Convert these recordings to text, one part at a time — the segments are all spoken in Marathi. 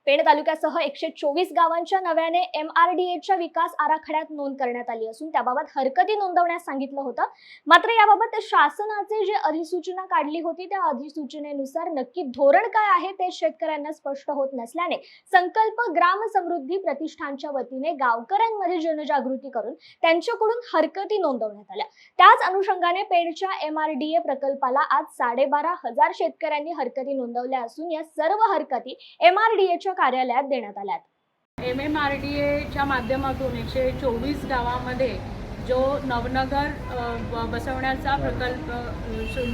पेण तालुक्यासह 124 गावांच्या नव्याने MRDAच्या विकास आराखड्यात नोंद करण्यात आली असून त्याबाबत हरकती नोंदवण्यास सांगितलं होतं। मात्र याबाबत शासनाचे जे अधिसूचना काढली होती त्या अधिसूचनेनुसार नक्की धोरण काय आहे ते शेतकऱ्यांना स्पष्ट होत नसल्याने संकल्प ग्राम समृद्धी प्रतिष्ठानच्या वतीने गावकऱ्यांमध्ये जनजागृती करून त्यांच्याकडून हरकती नोंदवण्यात आल्या। त्याच अनुषंगाने पेणच्या MRDA प्रकल्पाला आज 12,500 शेतकऱ्यांनी हरकती नोंदवल्या असून या सर्व हरकती MRDAच्या कार्यालयात देण्यात आल्यात। MMRDAच्या माध्यमातून 124 गावामध्ये जो नवनगर बसवण्याचा प्रकल्प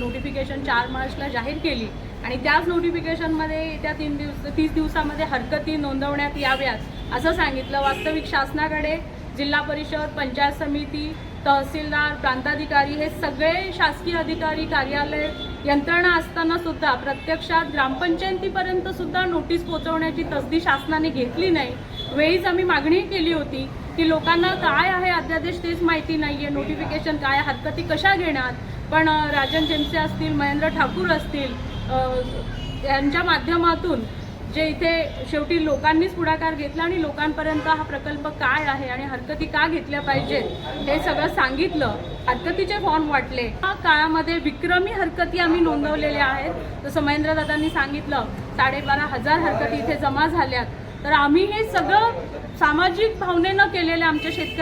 नोटिफिकेशन 4 मार्चला जाहीर केली आणि त्याच नोटिफिकेशनमध्ये येत्या 30 दिवसामध्ये हरकती नोंदवण्यात याव्यात असं सांगितलं। वास्तविक शासनाकडे जिल्हा परिषद, पंचायत समिती, तहसीलदार, प्रांताधिकारी हे सगळे शासकीय अधिकारी, कार्यालय यंत्रणा असताना सुद्धा प्रत्यक्षात ग्रामपंचायतीपर्यंत सुद्धा नोटीस पोहोचवण्याची तसदी शासनाने घेतली नाही। वेळीच आम्ही मागणी केली होती की लोकांना काय आहे अध्यादेश तेच माहिती नाहीये, नोटिफिकेशन काय, हरकती कशा घेणार। पण राजन जेमसे असतील, महेंद्र ठाकूर असतील यांच्या माध्यमातून जे इथे शेवटी लोकांनीच पुढाकार घेतला आणि लोकांपर्यंत हा प्रकल्प काय आहे आणि हरकती का घेतल्या पाहिजेत हे सगळं सांगितलं। हरकतीचे फॉर्म वाटले। या काळामध्ये विक्रमी हरकती आम्ही नोंदवलेल्या आहेत। जसं महेंद्र दादांनी सांगितलं 12,500 हरकती इथे जमा झाल्यात। तर आम्ही हे सगळं सामाजिक भावनेनं केलेलं आमच्या शेतकऱ्यांना